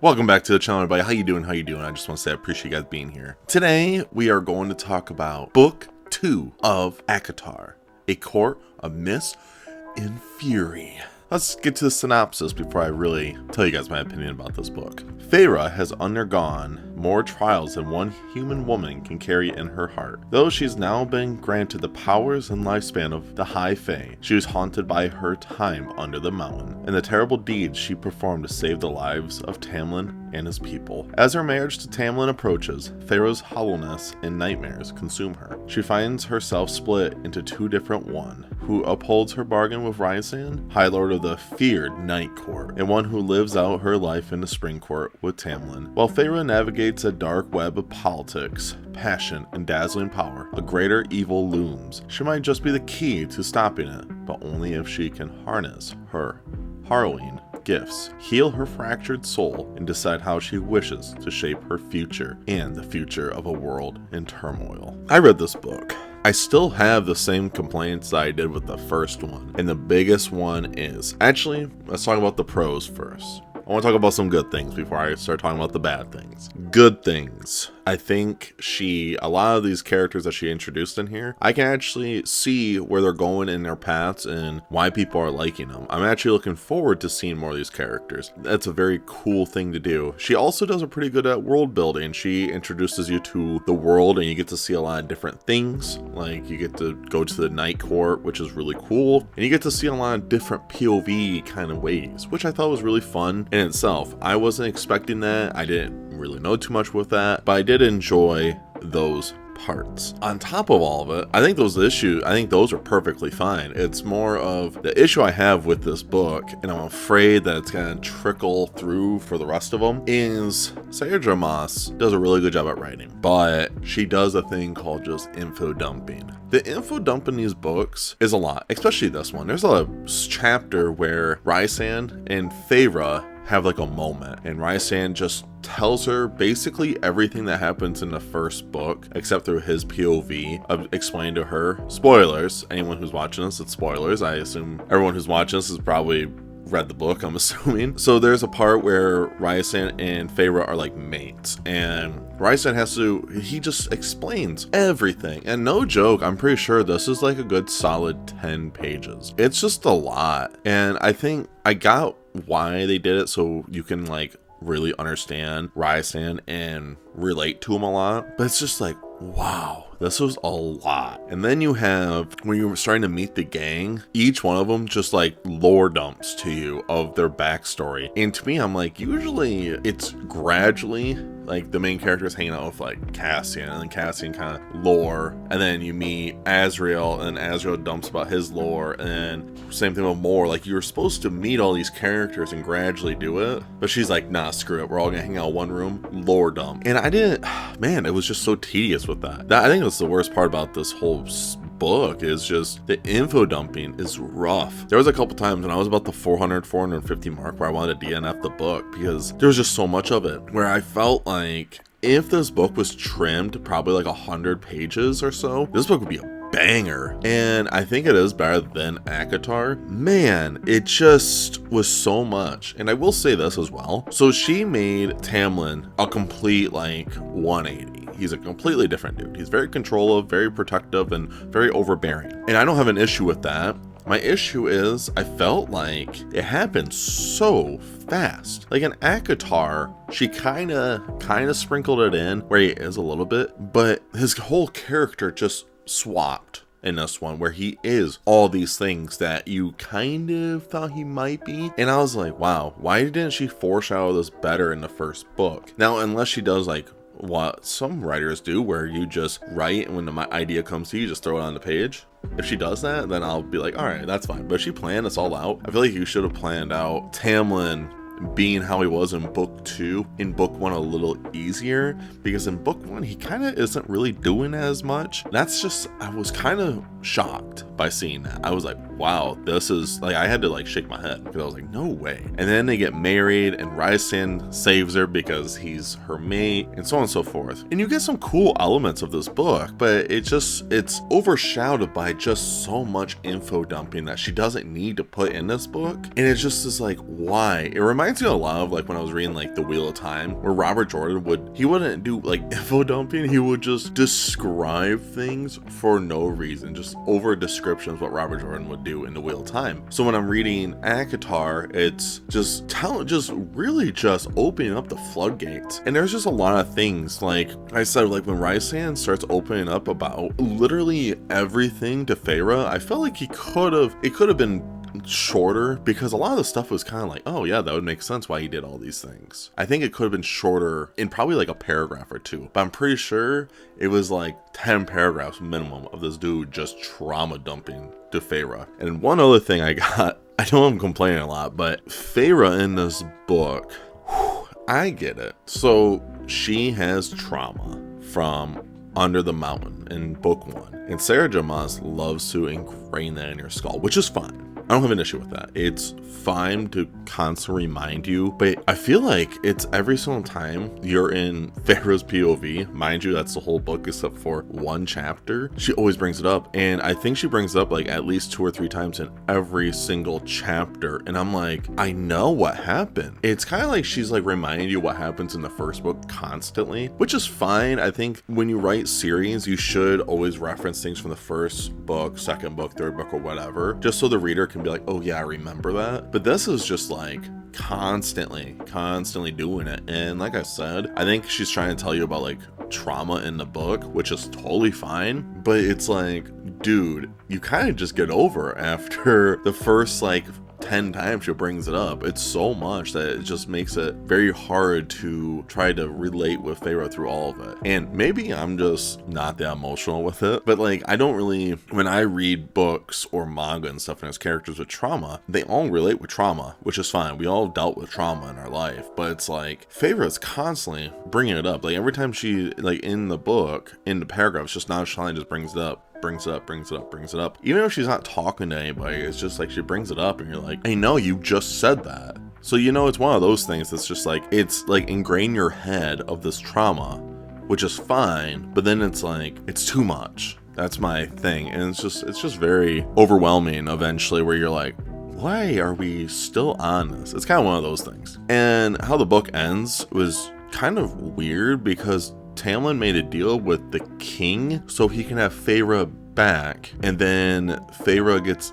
Welcome back to the channel, everybody. How you doing? I just want to say I appreciate you guys being here. Today, we are going to talk about Book 2 of ACOTAR, A Court of Mist and Fury. Let's get to the synopsis before I really tell you guys my opinion about this book. Feyre has undergone more trials than one human woman can carry in her heart. Though she's now been granted the powers and lifespan of the High Fae, she was haunted by her time under the mountain and the terrible deeds she performed to save the lives of Tamlin and his people. As her marriage to Tamlin approaches, Feyre's hollowness and nightmares consume her. She finds herself split into two different one who upholds her bargain with Rhysand, High Lord of the feared Night Court, and one who lives out her life in the Spring Court with Tamlin. While Feyre navigates a dark web of politics, passion, and dazzling power, a greater evil looms. She might just be the key to stopping it, but only if she can harness her harrowing gifts, heal her fractured soul, and decide how she wishes to shape her future and the future of a world in turmoil. I read this book. I still have the same complaints that I did with the first one, and the biggest one is, actually, let's talk about the pros first. I want to talk about some good things before I start talking about the bad things. Good things. I think a lot of these characters that she introduced in here, I can actually see where they're going in their paths and why people are liking them. I'm actually looking forward to seeing more of these characters. That's a very cool thing to do. She also does a pretty good at world building. She introduces you to the world and you get to see a lot of different things. Like you get to go to the Night Court, which is really cool. And you get to see a lot of different POV kind of ways, which I thought was really fun in itself. I wasn't expecting that. I didn't really know too much with that, but I did enjoy those parts. On top of all of it, I think those are perfectly fine. It's more of the issue I have with this book, and I'm afraid that it's gonna trickle through for the rest of them, is Sandra Moss does a really good job at writing, but she does a thing called just info dumping. The info dump in these books is a lot, especially this one. There's a chapter where Rhysand and Feyre have like a moment, and Rhysand just tells her basically everything that happens in the first book except through his POV of explain to her. Spoilers, anyone who's watching this, it's spoilers. I assume everyone who's watching this has probably read the book, I'm assuming. So there's a part where Rhysand and Feyre are like mates, and Rhysand he just explains everything. And no joke, I'm pretty sure this is like a good solid 10 pages. It's just a lot. And I think I got why they did it, so you can like really understand Rhysand and relate to him a lot. But it's just like, wow, this was a lot. And then you have, when you're starting to meet the gang, each one of them just like lore dumps to you of their backstory. And to me, I'm like, usually it's gradually like the main character is hanging out with like Cassian, and then Cassian kind of lore, and then you meet Azriel, and Azriel dumps about his lore, and same thing with Mor. Like you're supposed to meet all these characters and gradually do it, but she's like, nah, screw it, we're all gonna hang out in one room, lore dump. And I didn't, man, it was just so tedious with that. I think that's the worst part about this whole book, is just the info dumping is rough. There was a couple times when I was about the 450 mark where I wanted to DNF the book because there was just so much of it where I felt like if this book was trimmed probably like 100 pages or so, this book would be a banger. And I think it is better than ACOTAR. Man, it just was so much. And I will say this as well. So she made Tamlin a complete like 180. He's a completely different dude. He's very controlling, very protective, and very overbearing. And I don't have an issue with that. My issue is I felt like it happened so fast. Like in ACOTAR, she kind of sprinkled it in where he is a little bit, but his whole character just swapped in this one, where he is all these things that you kind of thought he might be. And I was like, wow, why didn't she foreshadow this better in the first book? Now, unless she does like what some writers do, where you just write and when the idea comes to you, you just throw it on the page. If she does that, then I'll be like, all right, that's fine. But if she planned this all out, I feel like you should have planned out Tamlin being how he was in book 2, in book 1 a little easier, because in book 1 he kind of isn't really doing as much. That's just, I was kind of shocked by seeing that. I was like, wow, this is like, I had to like shake my head because I was like, no way. And then they get married and Rhysand saves her because he's her mate and so on and so forth. And you get some cool elements of this book, but it's overshadowed by just so much info dumping that she doesn't need to put in this book. And it just is like, why? It reminds reminds me a lot of like when I was reading like The Wheel of Time, where Robert Jordan wouldn't do like info dumping, he would just describe things for no reason, just over descriptions, what Robert Jordan would do in The Wheel of Time. So when I'm reading ACOTAR, it's just really just opening up the floodgates. And there's just a lot of things, like I said, like when Raisan starts opening up about literally everything to Feyre, I felt like it could have been shorter, because a lot of the stuff was kind of like, oh yeah, that would make sense why he did all these things. I think it could have been shorter in probably like a paragraph or two, but I'm pretty sure it was like 10 paragraphs minimum of this dude just trauma dumping to Feyre. And one other thing I know I'm complaining a lot, but Feyre in this book, I get it. So she has trauma from Under the Mountain in book 1, and Sarah J. Maas loves to ingrain that in your skull, which is fine. I don't have an issue with that. It's fine to constantly remind you, but I feel like it's every single time you're in Feyre's POV, mind you, that's the whole book except for one chapter, she always brings it up. And I think she brings it up like at least 2 or 3 times in every single chapter. And I'm like, I know what happened. It's kind of like she's like reminding you what happens in the first book constantly, which is fine. I think when you write series, you should always reference things from the first book, second book, third book, or whatever, just so the reader can be like, oh yeah, I remember that. But this is just like constantly doing it. And like I said, I think she's trying to tell you about like trauma in the book, which is totally fine, but it's like, dude, you kind of just get over after the first like 10 times she brings it up. It's so much that it just makes it very hard to try to relate with Feyre through all of it. And maybe I'm just not that emotional with it, but like I don't really, when I read books or manga and stuff and there's characters with trauma, they all relate with trauma, which is fine. We all dealt with trauma in our life, but it's like Feyre is constantly bringing it up. Like every time she, like in the book, in the paragraphs, just nonchalantly just brings it up. Brings it up. Even if she's not talking to anybody, it's just like she brings it up and you're like, I know you just said that. So you know, it's one of those things that's just like, it's like ingrain your head of this trauma, which is fine, but then it's like, it's too much. That's my thing. And it's just very overwhelming eventually, where you're like, why are we still on this? It's kind of one of those things. And how the book ends was kind of weird, because Tamlin made a deal with the king so he can have Feyre back, and then Feyre gets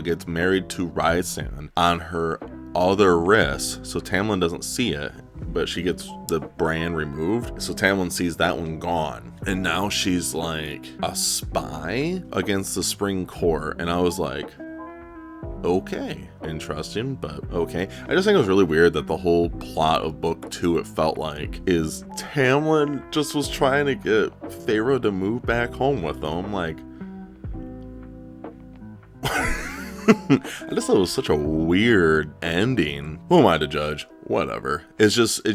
gets married to Raisan on her other wrist, so Tamlin doesn't see it, but she gets the brand removed, so Tamlin sees that one gone, and now she's like a spy against the Spring Court. And I was like, okay, interesting, but okay. I just think it was really weird that the whole plot of book 2, it felt like, is Tamlin just was trying to get Feyre to move back home with him. Like, I just thought it was such a weird ending. Who am I to judge? Whatever. It just,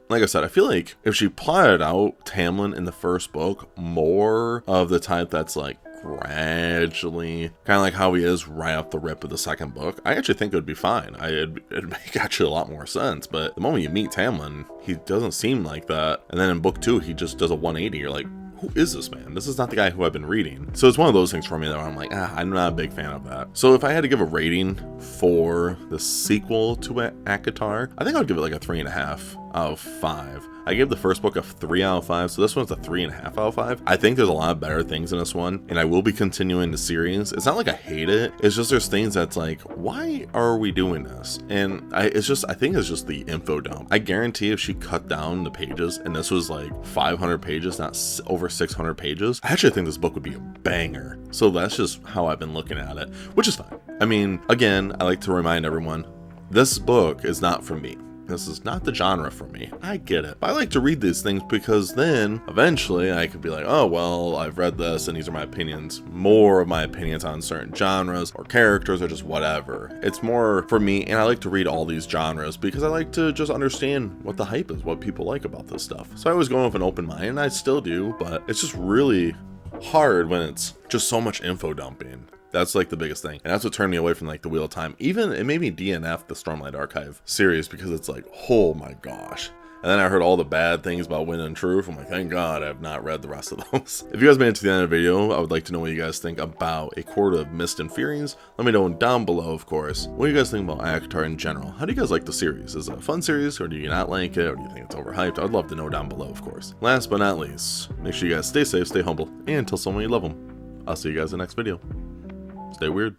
like I said, I feel like if she plotted out Tamlin in the first book more of the type that's like gradually, kind of like how he is right off the rip of the second book, I actually think it would be fine. It'd make actually a lot more sense. But the moment you meet Tamlin, he doesn't seem like that. And then in book 2, he just does a 180. You're like, who is this man? This is not the guy who I've been reading. So it's one of those things for me that I'm like, I'm not a big fan of that. So if I had to give a rating for the sequel to ACOTAR, I think I would give it like a 3.5 out of 5. I gave the first book a 3 out of 5, so this one's a 3.5 out of 5. I think there's a lot of better things in this one, and I will be continuing the series. It's not like I hate it, it's just there's things that's like, why are we doing this? And I think it's just the info dump. I guarantee if she cut down the pages and this was like 500 pages, not over 600 pages, I actually think this book would be a banger. So that's just how I've been looking at it, which is fine. I mean, again, I like to remind everyone, this book is not for me. This is not the genre for me. I get it. But I like to read these things because then eventually I could be like, oh, well, I've read this and these are my opinions, more of my opinions on certain genres or characters or just whatever. It's more for me, and I like to read all these genres because I like to just understand what the hype is, what people like about this stuff. So I always go in with an open mind, and I still do, but it's just really hard when it's just so much info dumping. That's like the biggest thing. And that's what turned me away from like the Wheel of Time. Even it made me DNF the Stormlight Archive series because it's like, oh my gosh. And then I heard all the bad things about Wind and Truth. I'm like, thank God I have not read the rest of those. If you guys made it to the end of the video, I would like to know what you guys think about A Court of Mist and Furies. Let me know down below, of course. What do you guys think about ACOTAR in general? How do you guys like the series? Is it a fun series, or do you not like it, or do you think it's overhyped? I'd love to know down below, of course. Last but not least, make sure you guys stay safe, stay humble, and tell someone you love them. I'll see you guys in the next video. Stay weird.